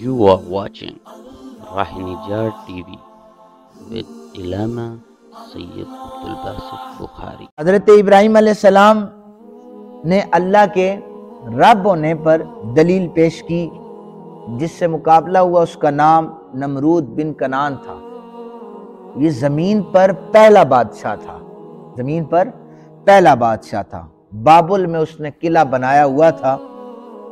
You are watching Rahinijar TV with Ilama Sayyid Abdul Basit Bukhari. حضرت ابراہیم علیہ السلام نے اللہ کے رب ہونے پر دلیل پیش کی، جس سے مقابلہ ہوا اس کا نام نمرود بن کنعان تھا۔ یہ زمین پر پہلا بادشاہ تھا، بابل میں اس نے قلعہ بنایا ہوا تھا،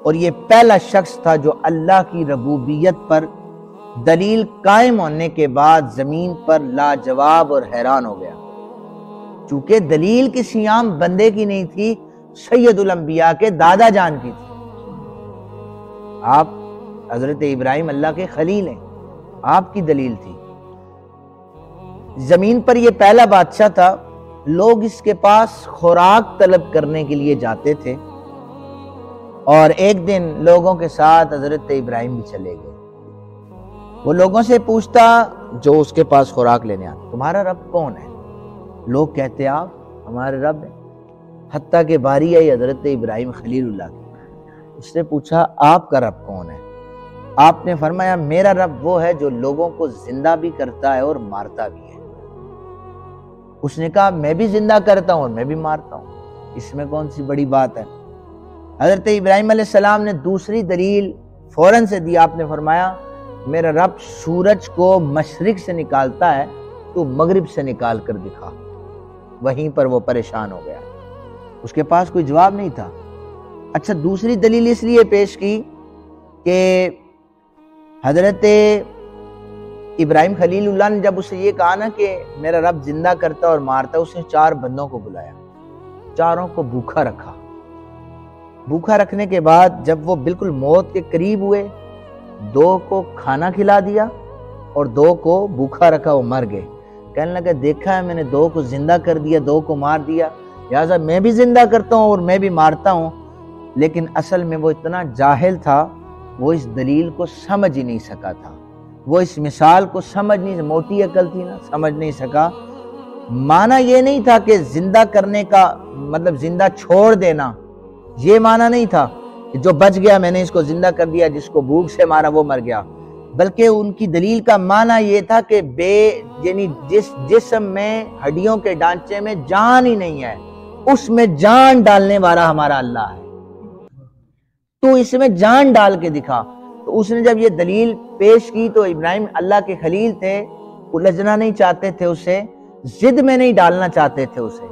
اور یہ پہلا شخص تھا جو اللہ کی ربوبیت پر دلیل قائم ہونے کے بعد زمین پر لاجواب اور حیران ہو گیا۔ چونکہ دلیل کسی عام بندے کی نہیں تھی، سید الانبیاء کے دادا جان کی تھی۔ آپ حضرت ابراہیم اللہ کے خلیل ہیں، آپ کی دلیل تھی۔ زمین پر یہ پہلا بادشاہ تھا، لوگ اس کے پاس خوراک طلب کرنے کے لیے جاتے تھے، اور ایک دن لوگوں کے ساتھ حضرت ابراہیم بھی چلے گئے۔ وہ لوگوں سے پوچھتا جو اس کے پاس خوراک لینے آتا، تمہارا رب کون ہے؟ لوگ کہتے آپ ہمارے رب ہیں۔ حتیٰ کہ باری آئی حضرت ابراہیم خلیل اللہ کی، اس نے پوچھا آپ کا رب کون ہے؟ آپ نے فرمایا میرا رب وہ ہے جو لوگوں کو زندہ بھی کرتا ہے اور مارتا بھی ہے۔ اس نے کہا میں بھی زندہ کرتا ہوں اور میں بھی مارتا ہوں، اس میں کون سی بڑی بات ہے؟ حضرت ابراہیم علیہ السلام نے دوسری دلیل فوراً سے دی۔ آپ نے فرمایا میرا رب سورج کو مشرق سے نکالتا ہے، تو مغرب سے نکال کر دکھا۔ وہیں پر وہ پریشان ہو گیا، اس کے پاس کوئی جواب نہیں تھا۔ اچھا، دوسری دلیل اس لیے پیش کی کہ حضرت ابراہیم خلیل اللہ نے جب اسے یہ کہا نا کہ میرا رب زندہ کرتا اور مارتا، اس نے 4 بندوں کو بلایا، چاروں کو بھوکا رکھا۔ بھوکا رکھنے کے بعد جب وہ بالکل موت کے قریب ہوئے، 2 کو کھانا کھلا دیا اور 2 کو بھوکا رکھا، وہ مر گئے۔ کہنے لگا دیکھا ہے میں نے 2 کو زندہ کر دیا، 2 کو مار دیا، لہٰذا میں بھی زندہ کرتا ہوں اور میں بھی مارتا ہوں۔ لیکن اصل میں وہ اتنا جاہل تھا، وہ اس دلیل کو سمجھ ہی نہیں سکا تھا، وہ اس مثال کو سمجھ نہیں، موٹی عقل تھی نا، سمجھ نہیں سکا۔ معنی یہ نہیں تھا کہ زندہ کرنے کا مطلب زندہ چھوڑ دینا، یہ معنی نہیں تھا کہ جو بچ گیا میں نے اس کو زندہ کر دیا، جس کو بھوک سے مارا وہ مر گیا، بلکہ ان کی دلیل کا معنی یہ تھا کہ یعنی جس جسم میں ہڈیوں کے ڈانچے میں جان ہی نہیں ہے، اس میں جان ڈالنے والا ہمارا اللہ ہے، تو اس میں جان ڈال کے دکھا۔ تو اس نے جب یہ دلیل پیش کی تو ابراہیم اللہ کے خلیل تھے، الجھنا نہیں چاہتے تھے، اسے ضد میں نہیں ڈالنا چاہتے تھے اسے۔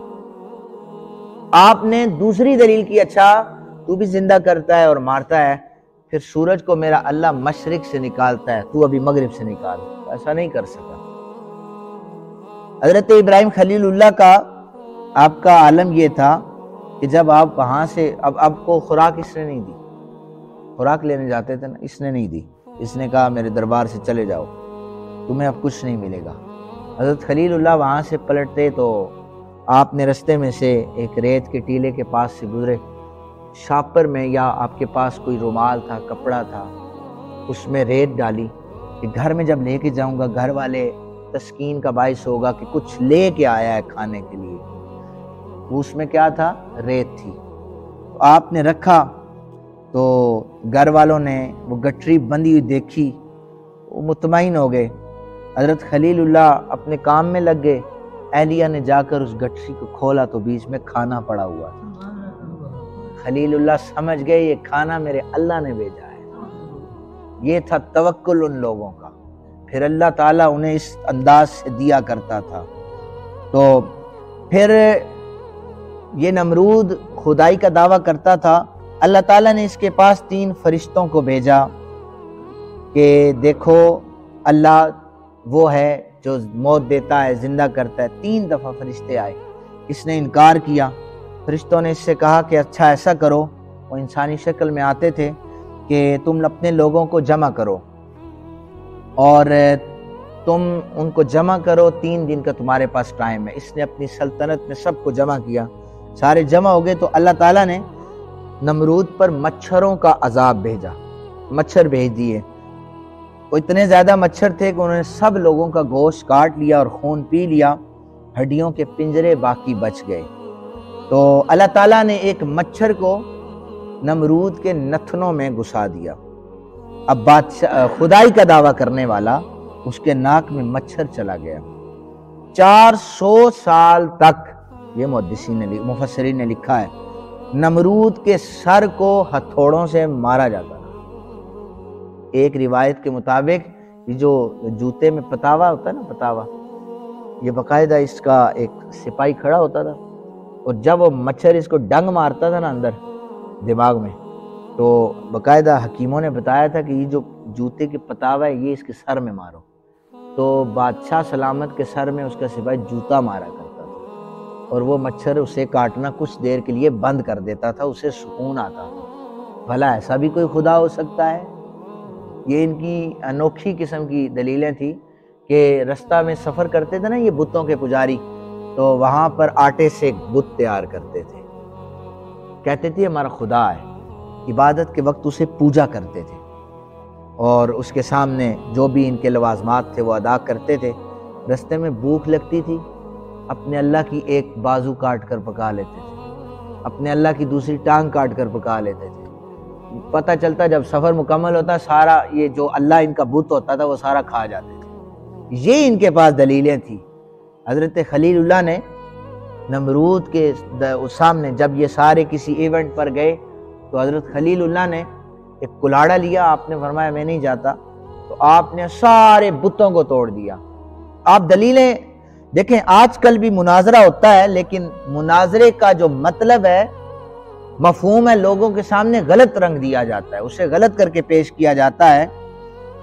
آپ نے دوسری دلیل کی، اچھا تو بھی زندہ کرتا ہے اور مارتا ہے، پھر سورج کو میرا اللہ مشرق سے نکالتا ہے، تو ابھی مغرب سے نکال، ایسا نہیں کر سکا۔ حضرت ابراہیم خلیل اللہ کا آپ کا عالم یہ تھا کہ جب آپ وہاں سے اب کو خوراک اس نے نہیں دی، خوراک لینے جاتے تھے نا، اس نے نہیں دی، اس نے کہا میرے دربار سے چلے جاؤ، تمہیں اب کچھ نہیں ملے گا۔ حضرت خلیل اللہ وہاں سے پلٹتے تو آپ نے رستے میں سے ایک ریت کے ٹیلے کے پاس سے گزرے، شاپر میں یا آپ کے پاس کوئی رومال تھا، کپڑا تھا، اس میں ریت ڈالی کہ گھر میں جب لے کے جاؤں گا گھر والے تسکین کا باعث ہوگا کہ کچھ لے کے آیا ہے کھانے کے لیے۔ وہ اس میں کیا تھا؟ ریت تھی۔ آپ نے رکھا تو گھر والوں نے وہ گٹری بندی ہوئی دیکھی، وہ مطمئن ہو گئے۔ حضرت خلیل اللہ اپنے کام میں لگ گئے، اہلیہ نے جا کر اس گٹری کو کھولا تو بیچ میں کھانا پڑا ہوا تھا۔ خلیل اللہ سمجھ گئے یہ کھانا میرے اللہ نے بھیجا ہے۔ یہ تھا توکل ان لوگوں کا، پھر اللہ تعالیٰ انہیں اس انداز سے دیا کرتا تھا۔ تو پھر یہ نمرود خدائی کا دعویٰ کرتا تھا، اللہ تعالیٰ نے اس کے پاس 3 فرشتوں کو بھیجا کہ دیکھو اللہ وہ ہے جو موت دیتا ہے، زندہ کرتا ہے۔ 3 دفعہ فرشتے آئے، اس نے انکار کیا۔ فرشتوں نے اس سے کہا کہ اچھا ایسا کرو، وہ انسانی شکل میں آتے تھے، کہ تم اپنے لوگوں کو جمع کرو اور تم ان کو جمع کرو، 3 دن کا تمہارے پاس ٹائم ہے۔ اس نے اپنی سلطنت میں سب کو جمع کیا، سارے جمع ہو گئے تو اللہ تعالیٰ نے نمرود پر مچھروں کا عذاب بھیجا، مچھر بھیج دیے۔ وہ اتنے زیادہ مچھر تھے کہ انہوں نے سب لوگوں کا گوشت کاٹ لیا اور خون پی لیا، ہڈیوں کے پنجرے باقی بچ گئے۔ تو اللہ تعالیٰ نے ایک مچھر کو نمرود کے نتنوں میں گھسا دیا، اب بادشاہ خدائی کا دعویٰ کرنے والا، اس کے ناک میں مچھر چلا گیا۔ 400 سال تک یہ مفسرین نے لکھا ہے نمرود کے سر کو ہتھوڑوں سے مارا جاتا تھا۔ ایک روایت کے مطابق یہ جو جوتے میں پتاوا ہوتا ہے نا، پتاوا، یہ باقاعدہ اس کا ایک سپاہی کھڑا ہوتا تھا، اور جب وہ مچھر اس کو ڈنگ مارتا تھا نا اندر دماغ میں، تو باقاعدہ حکیموں نے بتایا تھا کہ یہ جو جوتے کے پتاوا ہے یہ اس کے سر میں مارو، تو بادشاہ سلامت کے سر میں اس کا سپاہی جوتا مارا کرتا تھا، اور وہ مچھر اسے کاٹنا کچھ دیر کے لیے بند کر دیتا تھا، اسے سکون آتا تھا۔ بھلا ایسا بھی کوئی خدا ہو سکتا ہے؟ یہ ان کی انوکھی قسم کی دلیلیں تھیں کہ رستہ میں سفر کرتے تھے نا یہ بتوں کے پجاری، تو وہاں پر آٹے سے ایک بت تیار کرتے تھے، کہتے تھے ہمارا خدا ہے، عبادت کے وقت اسے پوجا کرتے تھے، اور اس کے سامنے جو بھی ان کے لوازمات تھے وہ ادا کرتے تھے۔ رستے میں بھوک لگتی تھی، اپنے اللہ کی ایک بازو کاٹ کر پکا لیتے تھے، اپنے اللہ کی دوسری ٹانگ کاٹ کر پکا لیتے تھے۔ پتہ چلتا جب سفر مکمل ہوتا سارا یہ جو اللہ ان کا بت ہوتا تھا وہ سارا کھا جاتے تھے۔ یہ ان کے پاس دلیلیں تھیں۔ حضرت خلیل اللہ نے نمرود کے سامنے جب یہ سارے کسی ایونٹ پر گئے تو حضرت خلیل اللہ نے ایک کلاڑا لیا، آپ نے فرمایا میں نہیں جاتا، تو آپ نے سارے بتوں کو توڑ دیا۔ آپ دلیلیں دیکھیں، آج کل بھی مناظرہ ہوتا ہے، لیکن مناظرے کا جو مطلب ہے، مفہوم ہے، لوگوں کے سامنے غلط رنگ دیا جاتا ہے، اسے غلط کر کے پیش کیا جاتا ہے۔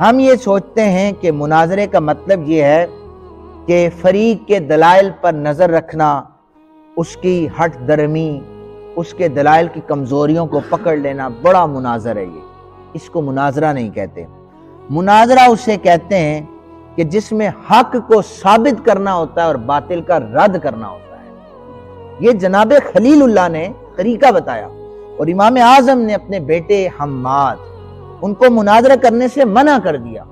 ہم یہ سوچتے ہیں کہ مناظرے کا مطلب یہ ہے کہ فریق کے دلائل پر نظر رکھنا، اس کی ہٹ درمی، اس کے دلائل کی کمزوریوں کو پکڑ لینا بڑا مناظر ہے۔ یہ اس کو مناظرہ نہیں کہتے۔ مناظرہ اسے کہتے ہیں کہ جس میں حق کو ثابت کرنا ہوتا ہے اور باطل کا رد کرنا ہوتا ہے۔ یہ جناب خلیل اللہ نے طریقہ بتایا، اور امام اعظم نے اپنے بیٹے حماد ان کو مناظرہ کرنے سے منع کر دیا۔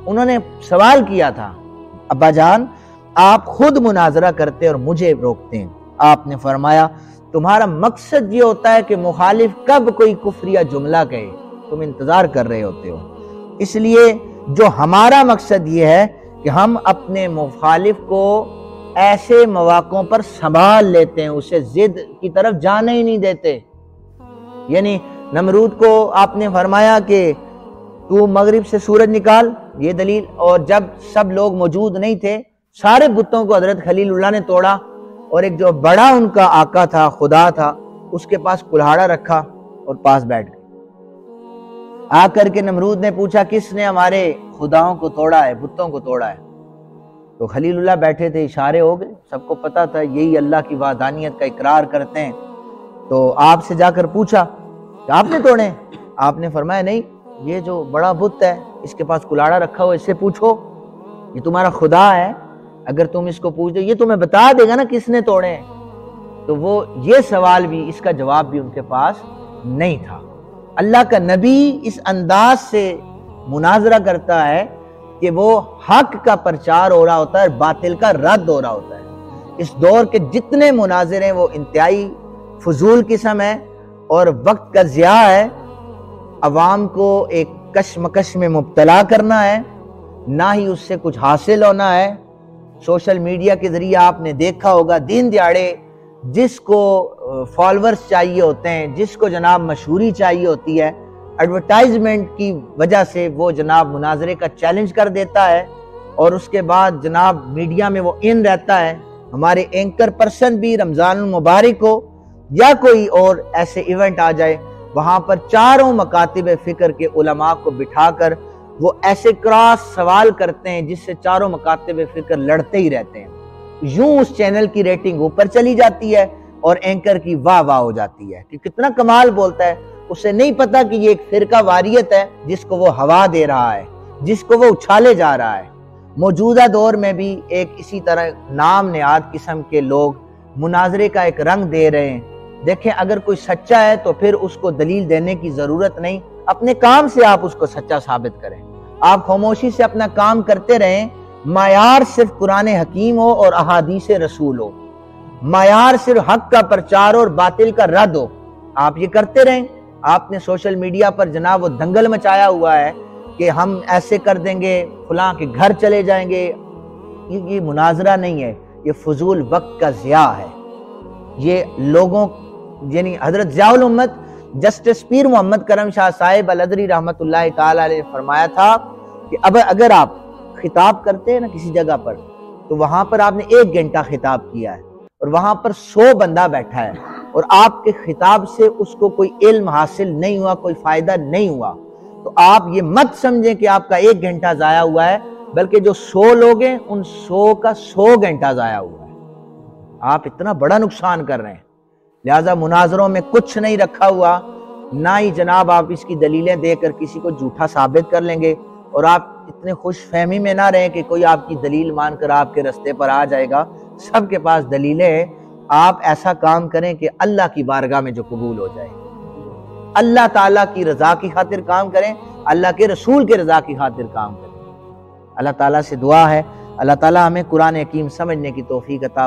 انہوں نے سوال کیا تھا، ابا جان آپ خود مناظرہ کرتے اور مجھے روکتے ہیں۔ آپ نے فرمایا تمہارا مقصد یہ ہوتا ہے کہ مخالف کب کوئی کفریہ جملہ کہے، تم انتظار کر رہے ہوتے ہو، اس لیے جو ہمارا مقصد یہ ہے کہ ہم اپنے مخالف کو ایسے مواقعوں پر سنبھال لیتے ہیں، اسے ضد کی طرف جانے ہی نہیں دیتے۔ یعنی نمرود کو آپ نے فرمایا کہ تو مغرب سے سورج نکال، یہ دلیل، اور جب سب لوگ موجود نہیں تھے سارے بتوں کو حضرت خلیل اللہ نے توڑا، اور ایک جو بڑا ان کا آقا تھا، خدا تھا، اس کے پاس کلہاڑا رکھا اور پاس بیٹھ گئے۔ آ کر کے نمرود نے پوچھا کس نے ہمارے خداؤں کو توڑا ہے، بتوں کو توڑا ہے؟ تو خلیل اللہ بیٹھے تھے، اشارے ہو گئے، سب کو پتا تھا یہی اللہ کی وحدانیت کا اقرار کرتے ہیں۔ تو آپ سے جا کر پوچھا کہ آپ نے توڑے؟ آپ نے فرمایا نہیں، یہ جو بڑا بت ہے اس کے پاس کلاڑا رکھا ہو، اس سے پوچھو، یہ تمہارا خدا ہے، اگر تم اس کو پوچھ دو یہ تمہیں بتا دے گا نا کس نے توڑے ہیں۔ تو وہ یہ سوال بھی، اس کا جواب بھی ان کے پاس نہیں تھا۔ اللہ کا نبی اس انداز سے مناظرہ کرتا ہے کہ وہ حق کا پرچار ہو رہا ہوتا ہے اور باطل کا رد ہو رہا ہوتا ہے۔ اس دور کے جتنے مناظرے ہیں وہ انتہائی فضول قسم ہے اور وقت کا ضیاع ہے، عوام کو ایک کشمکش میں مبتلا کرنا ہے، نہ ہی اس سے کچھ حاصل ہونا ہے۔ سوشل میڈیا کے ذریعے آپ نے دیکھا ہوگا دن دیہڑے جس کو فالورز چاہیے ہوتے ہیں، جس کو جناب مشہوری چاہیے ہوتی ہے، ایڈورٹائزمنٹ کی وجہ سے وہ جناب مناظرے کا چیلنج کر دیتا ہے، اور اس کے بعد جناب میڈیا میں وہ ان رہتا ہے۔ ہمارے اینکر پرسن بھی رمضان المبارک کو یا کوئی اور ایسے ایونٹ آ جائے، وہاں پر چاروں مکاتب فکر کے علماء کو بٹھا کر وہ ایسے کراس سوال کرتے ہیں جس سے چاروں مکاتب فکر لڑتے ہی رہتے ہیں۔ یوں اس چینل کی ریٹنگ اوپر چلی جاتی ہے اور اینکر کی واہ واہ ہو جاتی ہے کہ کتنا کمال بولتا ہے۔ اسے نہیں پتا کہ یہ ایک فرقہ واریت ہے جس کو وہ ہوا دے رہا ہے، جس کو وہ اچھالے جا رہا ہے۔ موجودہ دور میں بھی ایک اسی طرح نام نہاد قسم کے لوگ مناظرے کا ایک رنگ دے رہے ہیں۔ دیکھیں اگر کوئی سچا ہے تو پھر اس کو دلیل دینے کی ضرورت نہیں، اپنے کام سے آپ اس کو سچا ثابت کریں، آپ خاموشی سے اپنا کام کرتے رہیں۔ معیار صرف قرآن حکیم ہو اور احادیث رسول ہو، معیار صرف حق کا پرچار اور باطل کا رد ہو، آپ یہ کرتے رہیں۔ آپ نے سوشل میڈیا پر جناب وہ دنگل مچایا ہوا ہے کہ ہم ایسے کر دیں گے، فلاں کے گھر چلے جائیں گے، یہ مناظرہ نہیں ہے، یہ فضول وقت کا ضیاع ہے۔ یہ لوگوں یعنی حضرت ضیاء الامت جسٹس پیر محمد کرم شاہ صاحب الادری رحمۃ اللہ تعالی علیہ نے فرمایا تھا کہ اب اگر آپ خطاب کرتے ہیں نا کسی جگہ پر، تو وہاں پر آپ نے 1 گھنٹہ خطاب کیا ہے اور وہاں پر 100 بندہ بیٹھا ہے اور آپ کے خطاب سے اس کو کوئی علم حاصل نہیں ہوا، کوئی فائدہ نہیں ہوا، تو آپ یہ مت سمجھیں کہ آپ کا 1 گھنٹہ ضائع ہوا ہے، بلکہ جو 100 لوگ ہیں ان 100 کا 100 گھنٹہ ضائع ہوا ہے۔ آپ اتنا بڑا نقصان کر رہے ہیں۔ لہٰذا مناظروں میں کچھ نہیں رکھا ہوا، نہ ہی جناب آپ اس کی دلیلیں دے کر کسی کو جھوٹا ثابت کر لیں گے، اور آپ اتنے خوش فہمی میں نہ رہیں کہ کوئی آپ کی دلیل مان کر آپ کے رستے پر آ جائے گا۔ سب کے پاس دلیلیں ہیں۔ آپ ایسا کام کریں کہ اللہ کی بارگاہ میں جو قبول ہو جائے، اللہ تعالیٰ کی رضا کی خاطر کام کریں، اللہ کے رسول کے رضا کی خاطر کام کریں۔ اللہ تعالیٰ سے دعا ہے اللہ تعالیٰ ہمیں قرآن حکیم سمجھنے کی توفیق عطا